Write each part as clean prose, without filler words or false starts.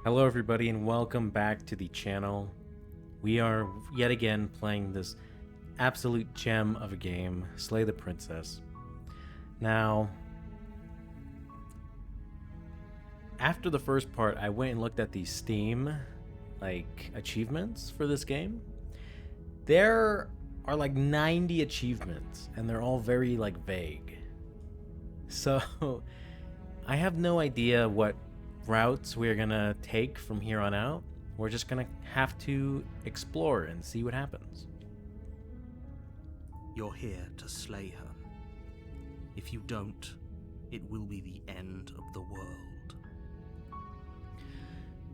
Hello everybody and welcome back to the channel. We are yet again playing this absolute gem of a game, Slay the Princess. Now, after the first part, I went and looked at the Steam achievements for this game. There are 90 achievements and they're all very vague. So, I have no idea what routes we're gonna take from here on out. We're just gonna have to explore and see what happens. You're here to slay her. If you don't, it will be the end of the world.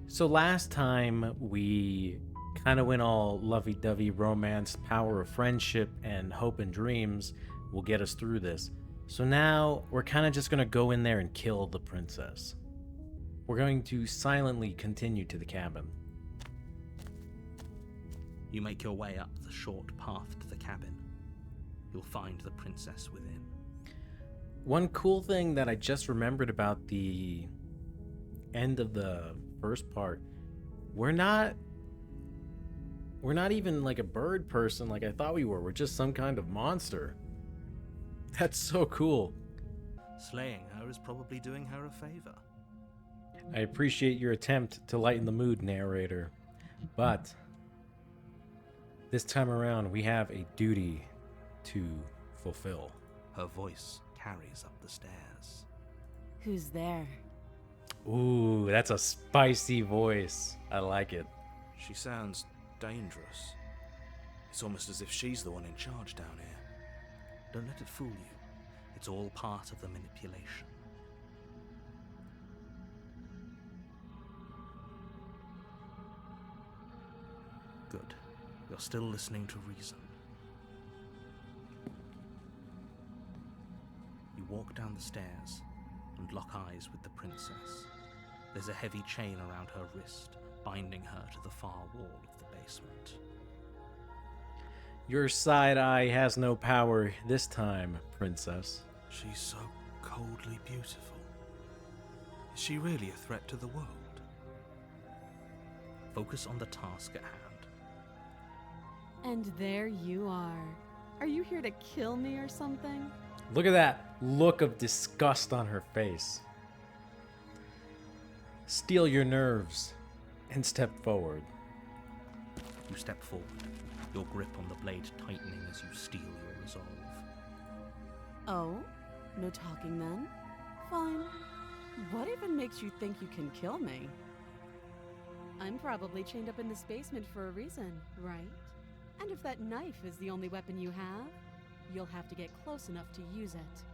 So last time we kind of went all lovey-dovey, romance, power of friendship, and hope and dreams will get us through this. So now we're kind of just gonna go in there and kill the princess. We're going to silently continue to the cabin. You make your way up the short path to the cabin. You'll find the princess within. One cool thing that I just remembered about the end of the first part, we're not even a bird person like I thought we were. We're just some kind of monster. That's so cool. Slaying her is probably doing her a favor. I appreciate your attempt to lighten the mood, narrator, but this time around we have a duty to fulfill. Her voice carries up the stairs. Who's there? Ooh, that's a spicy voice. I like it. She sounds dangerous. It's almost as if she's the one in charge down here. Don't let it fool you. It's all part of the manipulation. Good. You're still listening to reason. You walk down the stairs and lock eyes with the princess. There's a heavy chain around her wrist, binding her to the far wall of the basement. Your side eye has no power this time, princess. She's so coldly beautiful. Is she really a threat to the world? Focus on the task at hand. And there you are. Are you here to kill me or something? Look at that look of disgust on her face. Steel your nerves and step forward. You step forward, your grip on the blade tightening as you steel your resolve. Oh? No talking then? Fine. What even makes you think you can kill me? I'm probably chained up in this basement for a reason, right? And if that knife is the only weapon you have, you'll have to get close enough to use it.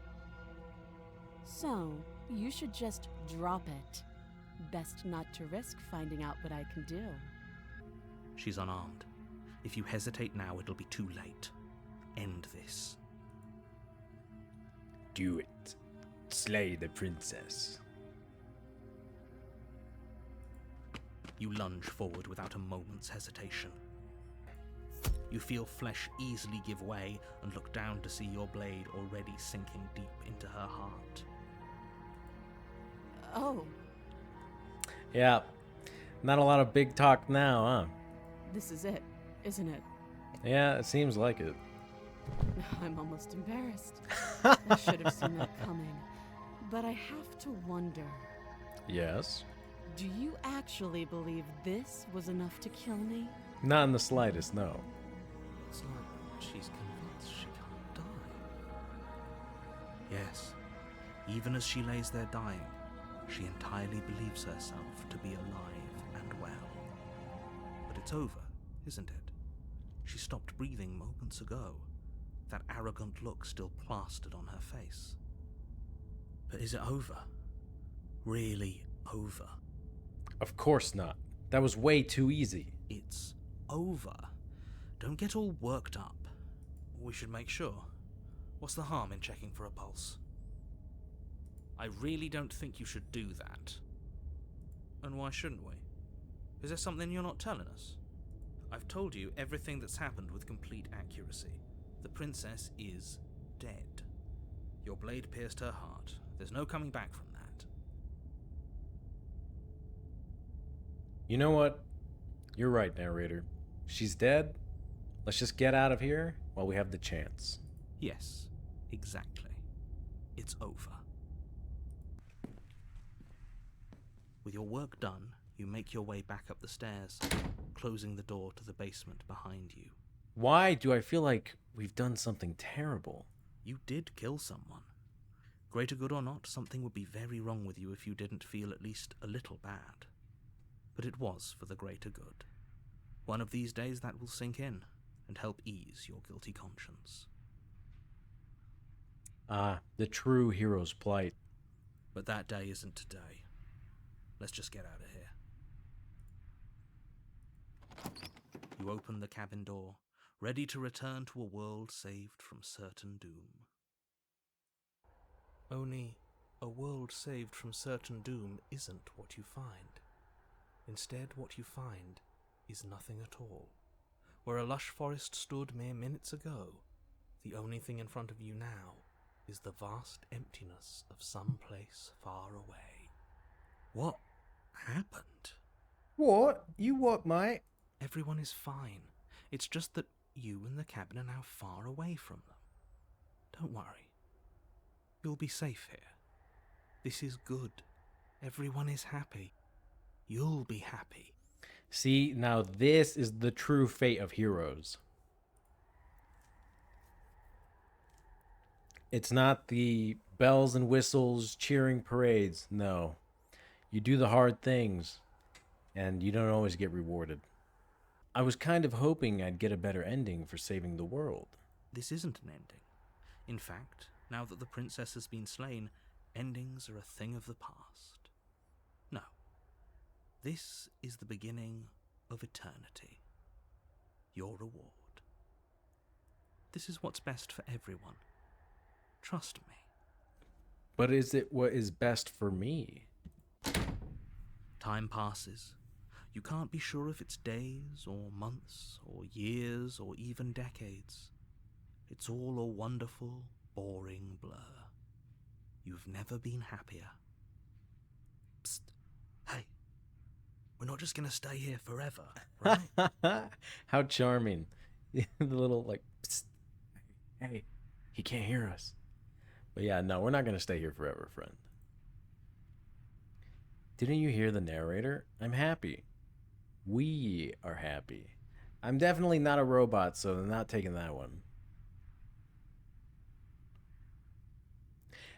So, you should just drop it. Best not to risk finding out what I can do. She's unarmed. If you hesitate now, it'll be too late. End this. Do it. Slay the princess. You lunge forward without a moment's hesitation. You feel flesh easily give way and look down to see your blade already sinking deep into her heart. Oh, Yeah, not a lot of big talk now, huh? this is it, isn't it? Yeah, it seems like it. I'm almost embarrassed. I should have seen that coming. But I have to wonder, Yes? do you actually believe this was enough to kill me? Not in the slightest, no. It's like she's convinced she can't die. Yes, even as she lays there dying, she entirely believes herself to be alive and well. But it's over, isn't it? She stopped breathing moments ago, that arrogant look still plastered on her face. But is it over? Really over? Of course not. That was way too easy. It's over. Don't get all worked up. We should make sure. What's the harm in checking for a pulse? I really don't think you should do that. And why shouldn't we? Is there something you're not telling us? I've told you everything that's happened with complete accuracy. The princess is dead. Your blade pierced her heart. There's no coming back from that. You know what? You're right, narrator. She's dead. Let's just get out of here while we have the chance. Yes, exactly. It's over. With your work done, you make your way back up the stairs, closing the door to the basement behind you. Why do I feel like we've done something terrible? You did kill someone. Greater good or not, something would be very wrong with you if you didn't feel at least a little bad. But it was for the greater good. One of these days that will sink in and help ease your guilty conscience. Ah, the true hero's plight. But that day isn't today. Let's just get out of here. You open the cabin door, ready to return to a world saved from certain doom. Only, a world saved from certain doom isn't what you find. Instead, what you find is nothing at all. Where a lush forest stood mere minutes ago, the only thing in front of you now is the vast emptiness of some place far away. What happened? What? You what, mate? Everyone is fine. It's just that you and the cabin are now far away from them. Don't worry. You'll be safe here. This is good. Everyone is happy. You'll be happy. See, now this is the true fate of heroes. It's not the bells and whistles, cheering parades. No. You do the hard things, and you don't always get rewarded. I was kind of hoping I'd get a better ending for saving the world. This isn't an ending. In fact, now that the princess has been slain, endings are a thing of the past. No. This is the beginning of eternity. Your reward. This is what's best for everyone. Trust me. But is it what is best for me? Time passes. You can't be sure if it's days or months or years or even decades. It's all a wonderful, boring blur. You've never been happier. Psst. Hey. We're not just gonna stay here forever, right? How charming. The little, like, psst. Hey, he can't hear us. But yeah, no, we're not going to stay here forever, friend. Didn't you hear the narrator? I'm happy. We are happy. I'm definitely not a robot, so I'm not taking that one.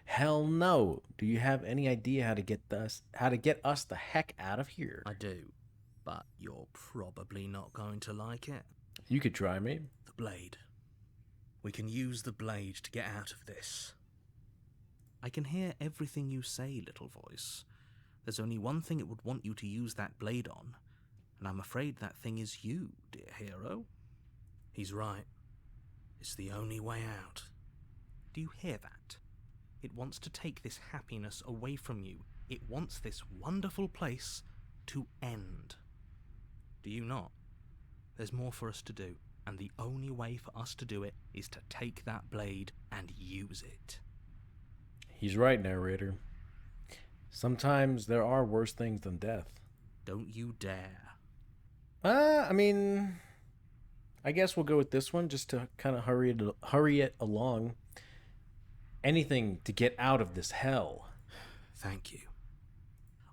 Hell no. Do you have any idea how to get us the heck out of here? I do, but you're probably not going to like it. You could try me. The blade. We can use the blade to get out of this. I can hear everything you say, little voice. There's only one thing it would want you to use that blade on, and I'm afraid that thing is you, dear hero. He's right. It's the only way out. Do you hear that? It wants to take this happiness away from you. It wants this wonderful place to end. Do you not? There's more for us to do, and the only way for us to do it is to take that blade and use it. He's right, narrator. Sometimes there are worse things than death. Don't you dare. I mean, I guess we'll go with this one just to kind of hurry it along. Anything to get out of this hell. Thank you.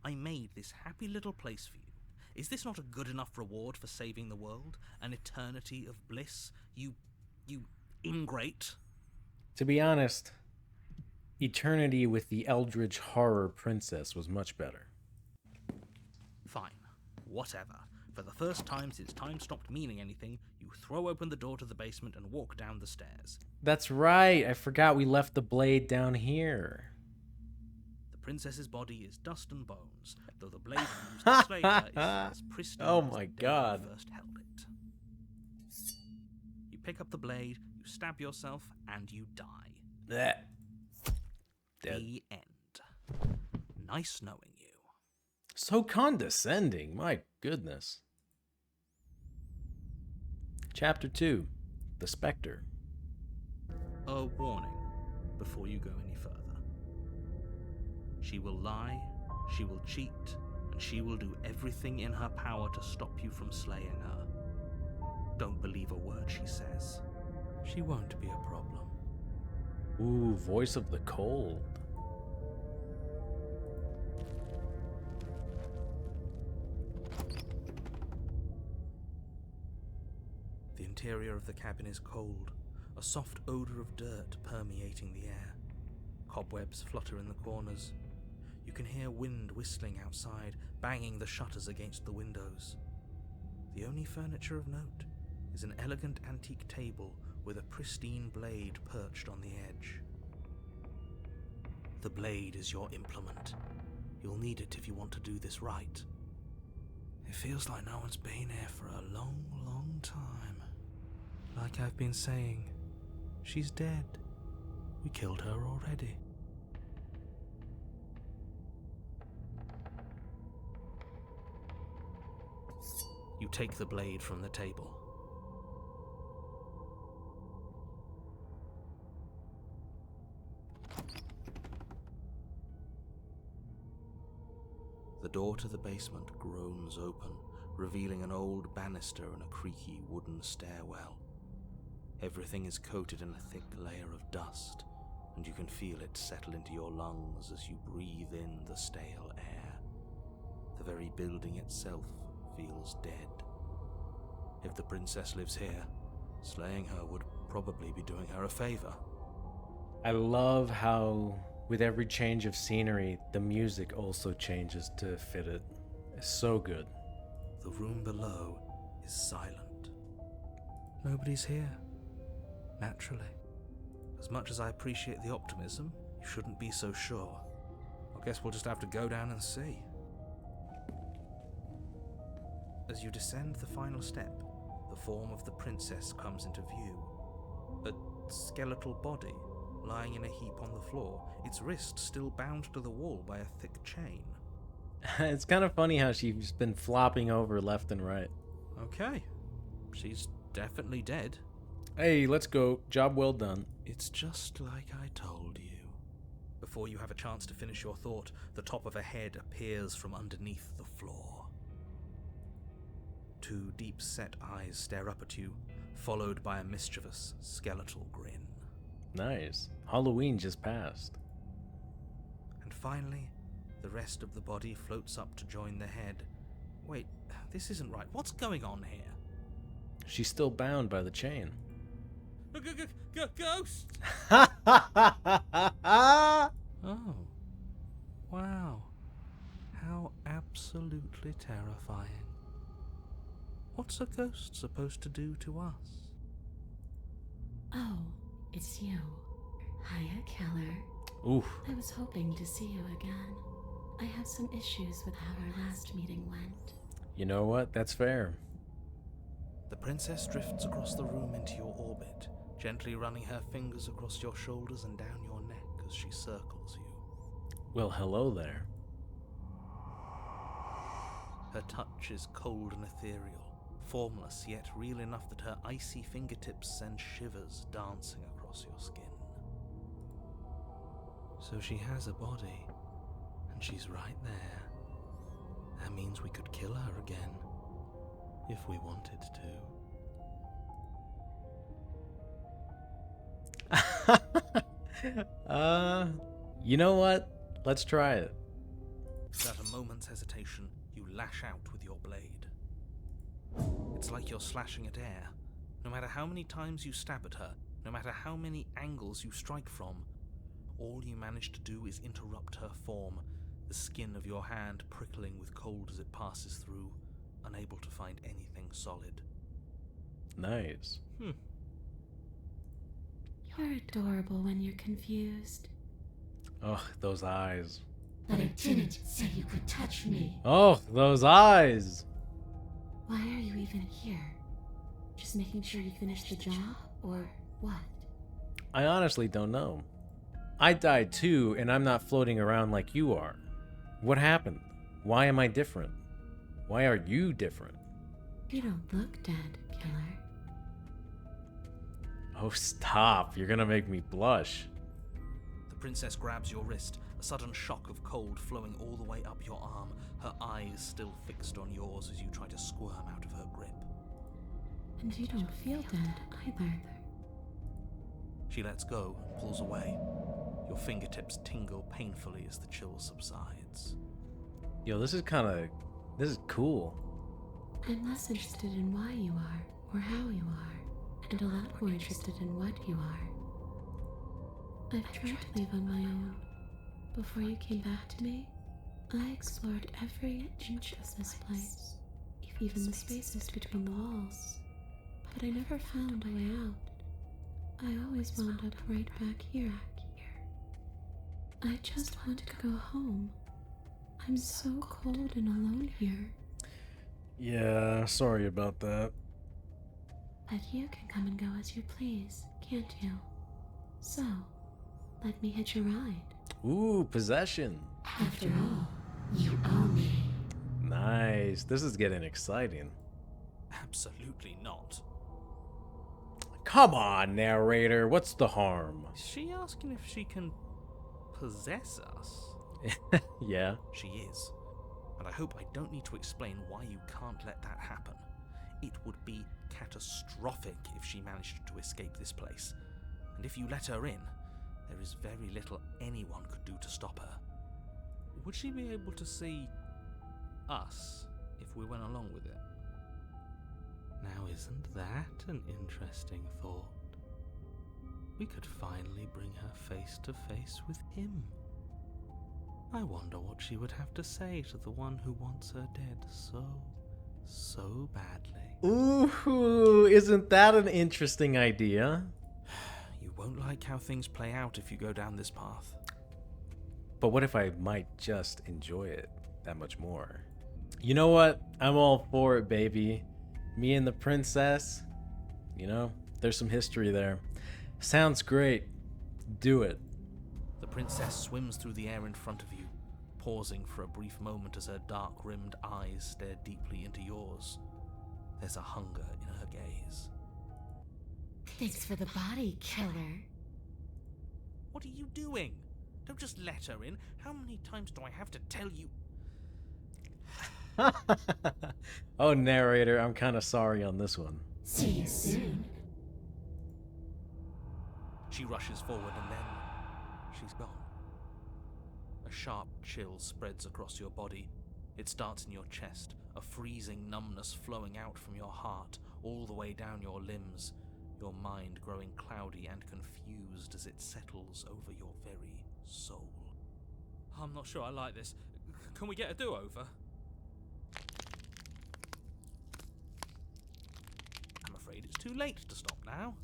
I made this happy little place for you. Is this not a good enough reward for saving the world? An eternity of bliss? You ingrate? To be honest, eternity with the Eldritch Horror Princess was much better. Fine. Whatever. For the first time since time stopped meaning anything, you throw open the door to the basement and walk down the stairs. That's right. I forgot we left the blade down here. The princess's body is dust and bones, though the blade used to slay her is as pristine Oh as my the day God. you first held it. You pick up the blade, you stab yourself, and you die. Blech. Dead. The end. Nice knowing you. So condescending. My goodness. Chapter 2. The Spectre. A warning before you go any further. She will lie, she will cheat, and and she will do everything in her power to stop you from slaying her. Don't believe a word she says. She won't be a problem. Ooh, voice of the cold. The interior of the cabin is cold, a soft odor of dirt permeating the air. Cobwebs flutter in the corners. You can hear wind whistling outside, banging the shutters against the windows. The only furniture of note is an elegant antique table with a pristine blade perched on the edge. The blade is your implement. You'll need it if you want to do this right. It feels like no one's been here for a long, long time. Like I've been saying, she's dead. We killed her already. You take the blade from the table. The door to the basement groans open, revealing an old banister and a creaky wooden stairwell. Everything is coated in a thick layer of dust, and you can feel it settle into your lungs as you breathe in the stale air. The very building itself feels dead. If the princess lives here, slaying her would probably be doing her a favor. I love how with every change of scenery, the music also changes to fit it. It's so good. The room below is silent. Nobody's here. Naturally. As much as I appreciate the optimism, you shouldn't be so sure. I guess we'll just have to go down and see. As you descend the final step, the form of the princess comes into view. A skeletal body, lying in a heap on the floor, its wrist still bound to the wall by a thick chain. It's kind of funny how she's been flopping over left and right. Okay, she's definitely dead. Hey, let's go. Job well done. It's just like I told you. Before you have a chance to finish your thought, the top of a head appears from underneath the floor. Two deep-set eyes stare up at you, followed by a mischievous, skeletal grin. Nice. Halloween just passed. And finally, the rest of the body floats up to join the head. Wait, this isn't right. What's going on here? She's still bound by the chain. Ghost! Oh. Wow. How absolutely terrifying. What's a ghost supposed to do to us? Oh, it's you. Hiya, Keller. Oof. I was hoping to see you again. I have some issues with how our last meeting went. You know what? That's fair. The princess drifts across the room into your orbit, gently running her fingers across your shoulders and down your neck as she circles you. Well, hello there. Her touch is cold and ethereal, formless yet real enough that her icy fingertips send shivers dancing across your skin. So she has a body, and she's right there. That means we could kill her again, if we wanted to. You know what? Let's try it. Without a moment's hesitation, you lash out with your blade. It's like you're slashing at air. No matter how many times you stab at her, no matter how many angles you strike from, all you manage to do is interrupt her form, the skin of your hand prickling with cold as it passes through, unable to find anything solid. Nice. You're adorable when you're confused. Oh, those eyes. But I didn't say you could touch me. Oh, those eyes. Why are you even here? Just making sure you finish the job, or what? I honestly don't know. I died too, and I'm not floating around like you are. What happened? Why am I different? Why are you different? You don't look dead, Killer. Oh, stop. You're gonna make me blush. The princess grabs your wrist, a sudden shock of cold flowing all the way up your arm, her eyes still fixed on yours as you try to squirm out of her grip. And you don't feel dead either. She lets go and pulls away. Your fingertips tingle painfully as the chill subsides. Yo, this is cool. I'm less interested in why you are, or how you are, and a lot more interested in what you are. I've tried to leave on my own. Before you came back to me, I explored every inch of this place, even the spaces between the walls. But I never found a way out. I always wound up right back here. I just want to go home. I'm so cold and alone here. Yeah, sorry about that. But you can come and go as you please, can't you? So, let me hitch a ride. Ooh, possession. After all, you owe me. Nice. This is getting exciting. Absolutely not. Come on, narrator. What's the harm? Is she asking if she can possess us? Yeah. She is. And I hope I don't need to explain why you can't let that happen. It would be catastrophic if she managed to escape this place. And if you let her in, there is very little anyone could do to stop her. Would she be able to see us if we went along with it? Now, isn't that an interesting thought? We could finally bring her face to face with him. I wonder what she would have to say to the one who wants her dead so badly. Ooh, isn't that an interesting idea? You won't like how things play out if you go down this path. But what if I might just enjoy it that much more? You know what? I'm all for it, baby. Me and the princess, there's some history there. Sounds great. Do it. The princess swims through the air in front of you, pausing for a brief moment as her dark-rimmed eyes stare deeply into yours. There's a hunger in her gaze. Thanks for the body, killer. What are you doing? Don't just let her in. How many times do I have to tell you? Oh, narrator, I'm kind of sorry on this one. See you soon. She rushes forward and then she's gone. A sharp chill spreads across your body. It starts in your chest, a freezing numbness flowing out from your heart all the way down your limbs, your mind growing cloudy and confused as it settles over your very soul. I'm not sure I like this. Can we get a do-over? I'm afraid it's too late to stop now.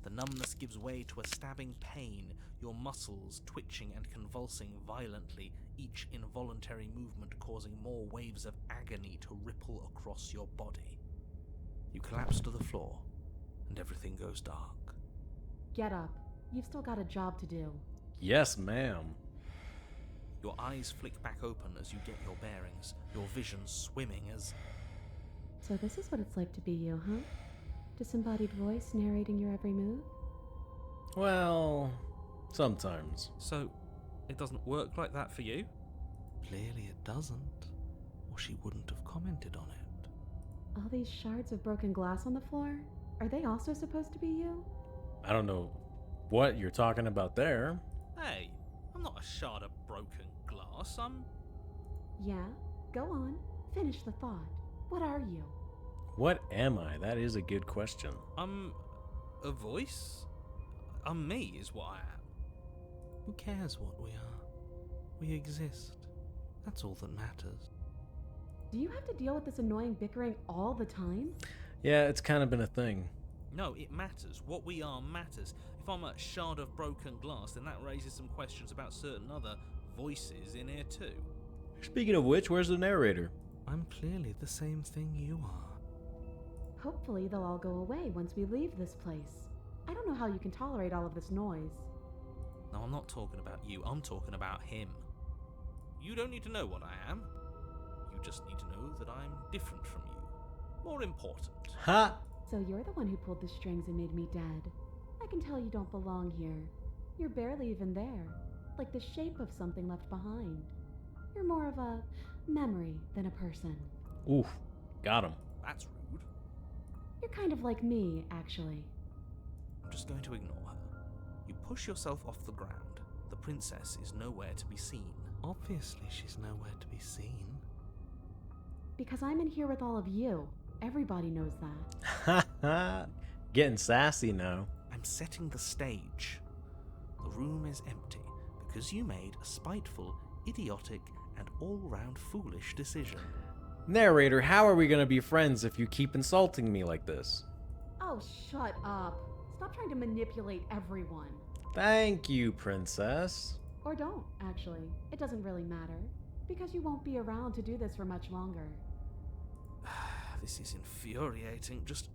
The numbness gives way to a stabbing pain, your muscles twitching and convulsing violently, each involuntary movement causing more waves of agony to ripple across your body. You collapse to the floor, and everything goes dark. Get up. You've still got a job to do. Yes, ma'am. Your eyes flick back open as you get your bearings, your vision swimming as... So this is what it's like to be you, huh? Disembodied voice narrating your every move? Well, sometimes. So, it doesn't work like that for you? Clearly it doesn't, or she wouldn't have commented on it. All these shards of broken glass on the floor? Are they also supposed to be you? I don't know what you're talking about there. Hey, I'm not a shard of broken glass, I'm... Yeah? Go on. Finish the thought. What are you? What am I? That is a good question. I'm a voice? I'm me is what I am. Who cares what we are? We exist. That's all that matters. Do you have to deal with this annoying bickering all the time? Yeah, it's kind of been a thing. No, it matters. What we are matters. If I'm a shard of broken glass, then that raises some questions about certain other voices in here too. Speaking of which, where's the narrator? I'm clearly the same thing you are. Hopefully they'll all go away once we leave this place. I don't know how you can tolerate all of this noise. No, I'm not talking about you. I'm talking about him. You don't need to know what I am. You just need to know that I'm different from you. More important. Ha! So you're the one who pulled the strings and made me dead. I can tell you don't belong here. You're barely even there. like the shape of something left behind. You're more of a memory than a person. Oof, got him. That's rude. You're kind of like me, actually. I'm just going to ignore her. You push yourself off the ground. The princess is nowhere to be seen. Obviously, she's nowhere to be seen. Because I'm in here with all of you. Everybody knows that. Getting sassy now. I'm setting the stage. The room is empty because you made a spiteful, idiotic, and all-round foolish decision. Narrator, how are we gonna be friends if you keep insulting me like this? Oh, shut up. Stop trying to manipulate everyone. Thank you, princess. Or don't, actually. It doesn't really matter. Because you won't be around to do this for much longer. This is infuriating. Just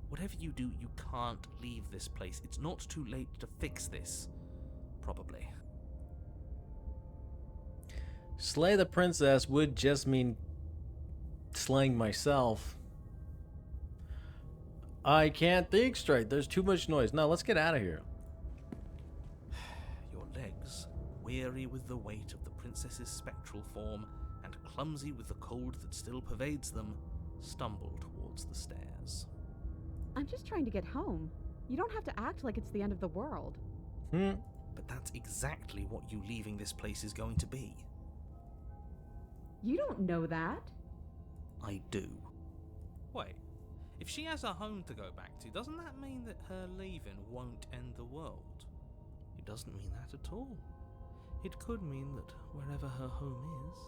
whatever you do, you can't leave this place. It's not too late to fix this. Probably. Slay the princess would just mean slaying myself. I can't think straight. There's too much noise. No, let's get out of here. Your legs, weary with the weight of the princess's spectral form and clumsy with the cold that still pervades them, stumble towards the stairs. I'm just trying to get home. You don't have to act like it's the end of the world. But that's exactly what you leaving this place is going to be. You don't know that. I do. Wait, if she has a home to go back to, doesn't that mean that her leaving won't end the world? It doesn't mean that at all. It could mean that wherever her home is,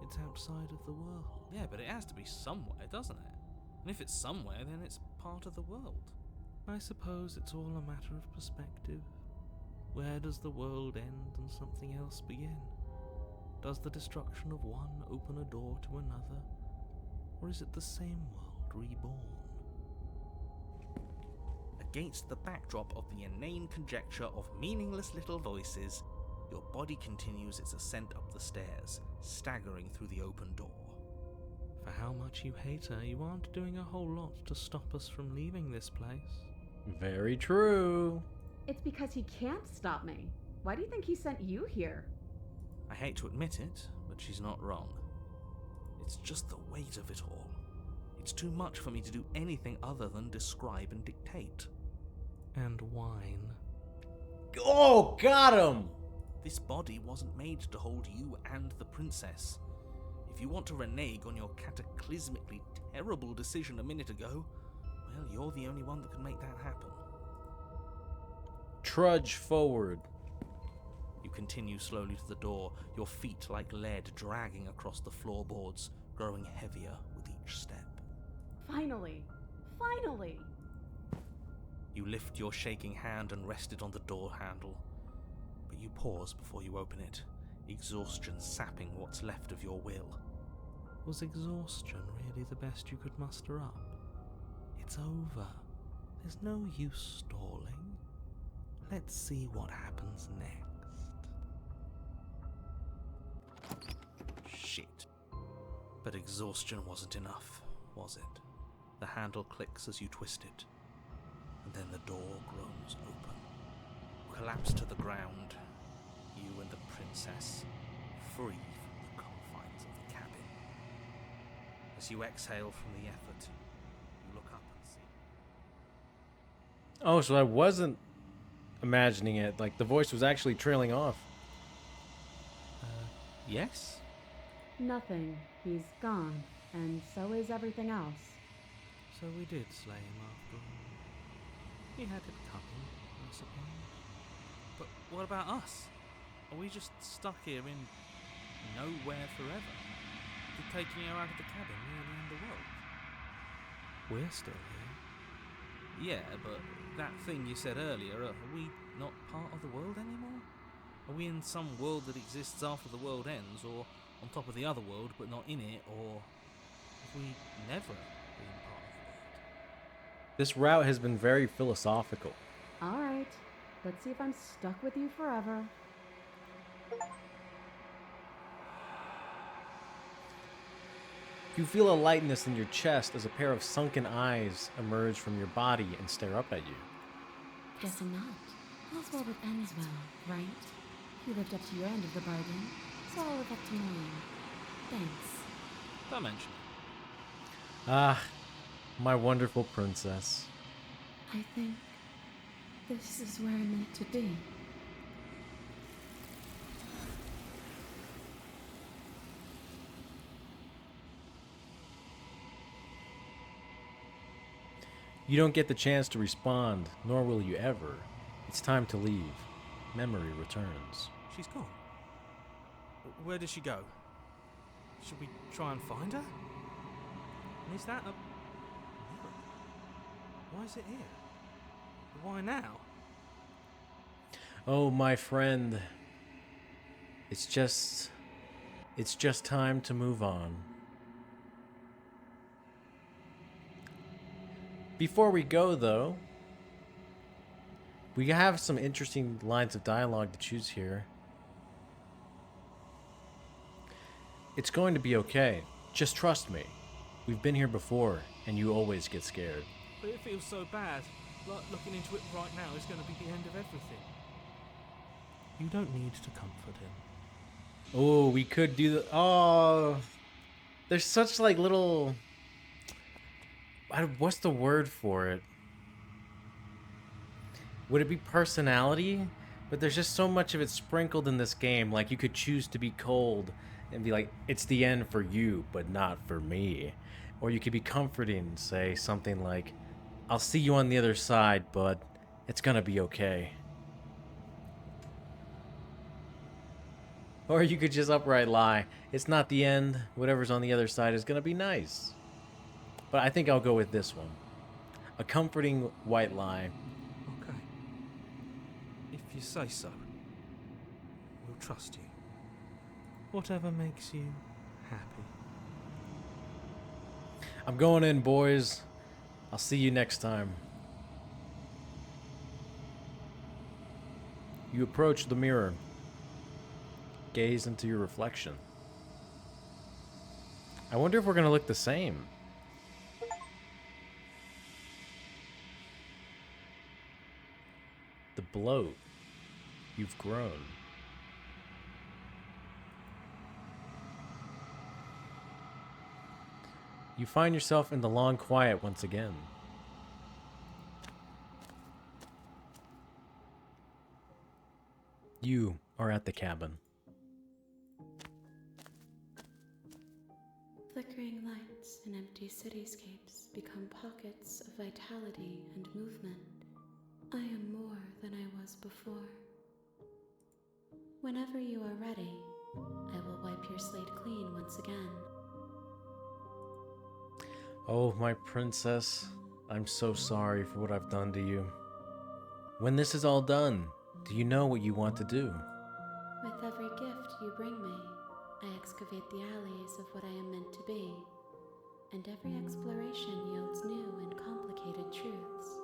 it's outside of the world. Yeah, but it has to be somewhere, doesn't it? And if it's somewhere, then it's part of the world. I suppose it's all a matter of perspective. Where does the world end and something else begin? Does the destruction of one open a door to another? Or is it the same world reborn? Against the backdrop of the inane conjecture of meaningless little voices, your body continues its ascent up the stairs, staggering through the open door. For how much you hate her, you aren't doing a whole lot to stop us from leaving this place. Very true. It's because he can't stop me. Why do you think he sent you here? I hate to admit it, but she's not wrong. It's just the weight of it all. It's too much for me to do anything other than describe and dictate. And whine. Oh, got him! This body wasn't made to hold you and the princess. If you want to renege on your cataclysmically terrible decision a minute ago, well, you're the only one that can make that happen. Trudge forward. You continue slowly to the door, your feet like lead dragging across the floorboards, growing heavier with each step. Finally! Finally! You lift your shaking hand and rest it on the door handle, but you pause before you open it, exhaustion sapping what's left of your will. Was exhaustion really the best you could muster up? It's over. There's no use stalling. Let's see what happens next. Shit. But exhaustion wasn't enough, was it? The handle clicks as you twist it, and then the door groans open. You collapse to the ground, you and the princess, free from the confines of the cabin. As you exhale from the effort, you look up and see. Oh, so I wasn't imagining it. Like, the voice was actually trailing off. Yes? Nothing. He's gone. And so is everything else. So we did slay him after all. He had it coming, I suppose. But what about us? Are we just stuck here in nowhere forever? They're taking her out of the cabin near the end of the world. We're still here. Yeah, but that thing you said earlier, are we not part of the world anymore? Are we in some world that exists after the world ends, or on top of the other world but not in it, or have we never been part of the world? This route has been very philosophical. Alright. Let's see if I'm stuck with you forever. You feel a lightness in your chest as a pair of sunken eyes emerge from your body and stare up at you. Guessing not. All's well that ends well, right? You lived up to your end of the bargain, so I'll live up to mine. Thanks. Don't mention it. Ah, my wonderful princess. I think this is where I'm meant to be. You don't get the chance to respond, nor will you ever. It's time to leave. Memory returns. She's gone. Where did she go? Should we try and find her? And is that a mirror? Why is it here? Why now? Oh, my friend. It's just time to move on. Before we go, though, we have some interesting lines of dialogue to choose here. It's going to be okay. Just trust me. We've been here before, and you always get scared. But it feels so bad. Like looking into it right now is going to be the end of everything. You don't need to comfort him. Oh, we could do the... Oh, there's such like little... What's the word for it? Would it be personality? But there's just so much of it sprinkled in this game. Like, you could choose to be cold and be like, it's the end for you, but not for me. Or you could be comforting and say something like, I'll see you on the other side, but it's gonna be okay. Or you could just outright lie. It's not the end. Whatever's on the other side is gonna be nice. But I think I'll go with this one. A comforting white lie. Okay. If you say so, we'll trust you. Whatever makes you happy. I'm going in, boys. I'll see you next time. You approach the mirror. Gaze into your reflection. I wonder if we're gonna look the same. The bloat. You've grown. You find yourself in the long quiet once again. You are at the cabin. Flickering lights and empty cityscapes become pockets of vitality and movement. I am more than I was before. Whenever you are ready, I will wipe your slate clean once again. Oh, my princess, I'm so sorry for what I've done to you. When this is all done, do you know what you want to do? With every gift you bring me, I excavate the alleys of what I am meant to be, and every exploration yields new and complicated truths.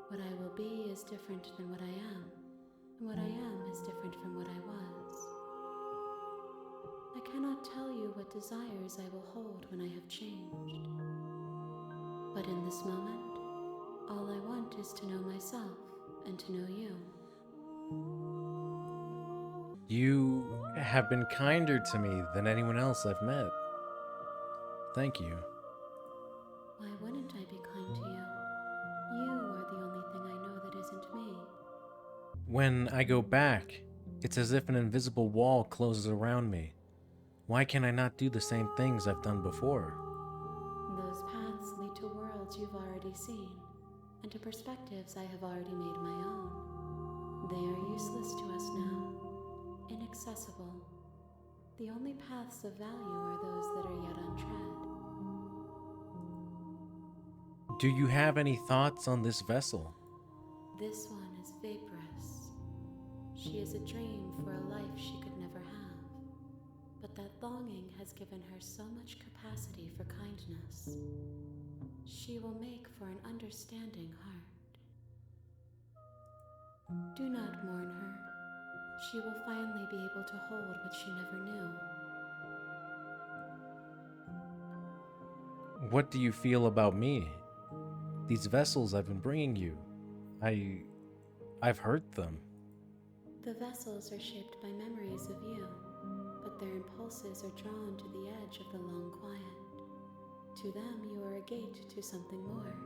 What I will be is different than what I am, and what I am is different from what I was. I cannot tell you what desires I will hold when I have changed. But in this moment, all I want is to know myself and to know you. You have been kinder to me than anyone else I've met. Thank you. Why wouldn't I be kind to you? You are the only thing I know that isn't me. When I go back, it's as if an invisible wall closes around me. Why can I not do the same things I've done before? Those paths lead to worlds you've already seen, and to perspectives I have already made my own. They are useless to us now, inaccessible. The only paths of value are those that are yet untread. Do you have any thoughts on this vessel? This one is vaporous. She is a dream for a life she could never have. But that longing has given her so much capacity for kindness. She will make for an understanding heart. Do not mourn her. She will finally be able to hold what she never knew. What do you feel about me? These vessels I've been bringing you, I've hurt them. The vessels are shaped by memories of you, but their impulses are drawn to the edge of the long quiet. To them, you are a gate to something more,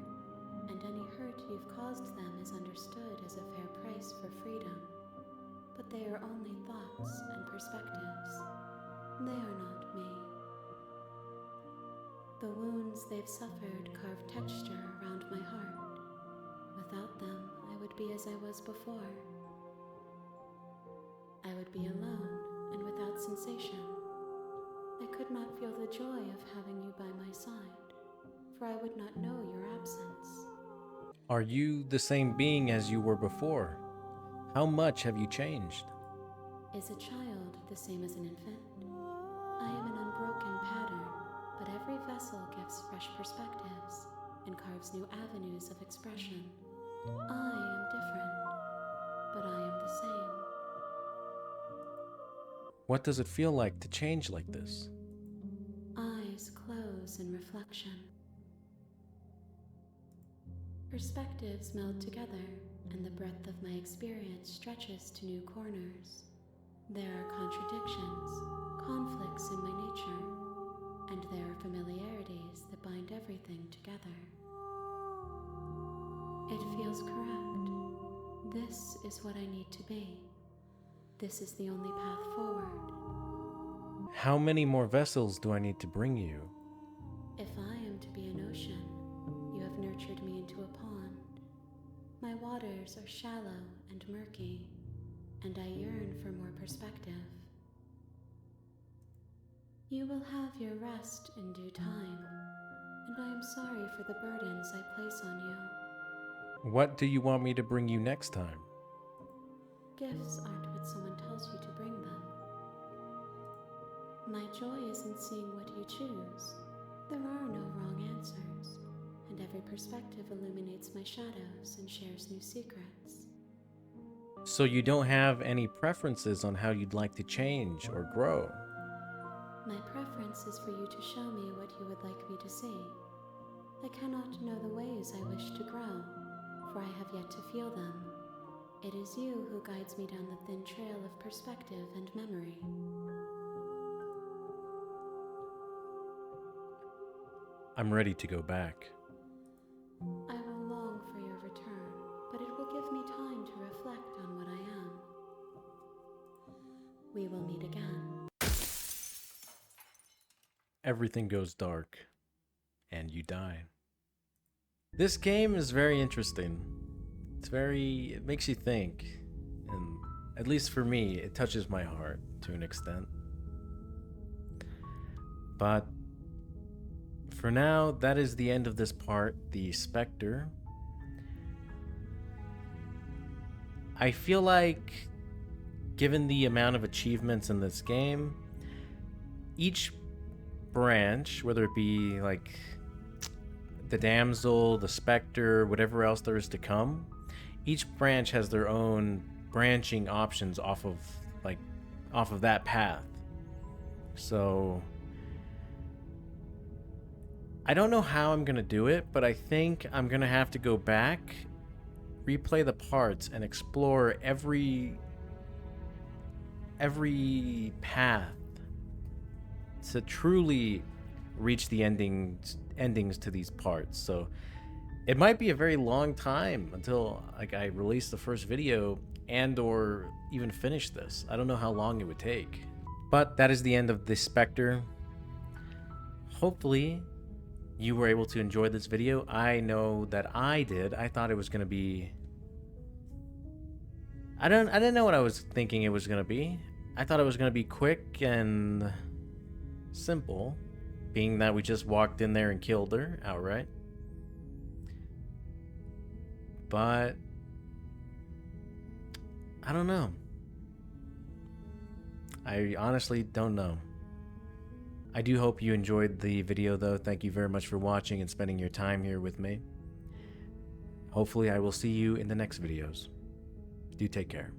and any hurt you've caused them is understood as a fair price for freedom. But they are only thoughts and perspectives. They are not me. The wounds they've suffered carve texture around my heart. Without them, I would be as I was before. I would be alone and without sensation. I could not feel the joy of having you by my side, for I would not know your absence. Are you the same being as you were before? How much have you changed? Is a child the same as an infant? I am an unbroken pattern, but every vessel gives fresh perspectives and carves new avenues of expression. I am different, but I am the same. What does it feel like to change like this? Eyes close in reflection. Perspectives meld together, and the breadth of my experience stretches to new corners. There are contradictions, conflicts in my nature, and there are familiarities that bind everything together. It feels correct. This is what I need to be. This is the only path forward. How many more vessels do I need to bring you? If I am to be an ocean, you have nurtured me into a pond. My waters are shallow and murky, and I yearn for more perspective. You will have your rest in due time, and I am sorry for the burdens I place on you. What do you want me to bring you next time? Gifts aren't what someone tells you to bring them. My joy is in seeing what you choose. There are no wrong answers, and every perspective illuminates my shadows and shares new secrets. So you don't have any preferences on how you'd like to change or grow? My preference is for you to show me what you would like me to see. I cannot know the ways I wish to grow, for I have yet to feel them. It is you who guides me down the thin trail of perspective and memory. I'm ready to go back. I will long for your return, but it will give me time to reflect on what I am. We will meet again. Everything goes dark, and you die. This game is very interesting. It makes you think, and at least for me, it touches my heart to an extent. But for now, that is the end of this part, the Spectre. I feel like, given the amount of achievements in this game, each branch, whether it be like the Damsel, the Spectre, whatever else there is to come, each branch has their own branching options off of that path. So I don't know how I'm gonna do it, but I think I'm gonna have to go back, replay the parts, and explore every path to truly reach the endings to these parts. So it might be a very long time until I release the first video and or even finish this. I don't know how long it would take. But that is the end of the Spectre. Hopefully you were able to enjoy this video. I know that I did. I thought it was gonna be, I didn't know what I was thinking it was gonna be. I thought it was gonna be quick and simple, being that we just walked in there and killed her outright. But I don't know. I honestly don't know. I do hope you enjoyed the video though. Thank you very much for watching and spending your time here with me. Hopefully I will see you in the next videos. Do take care.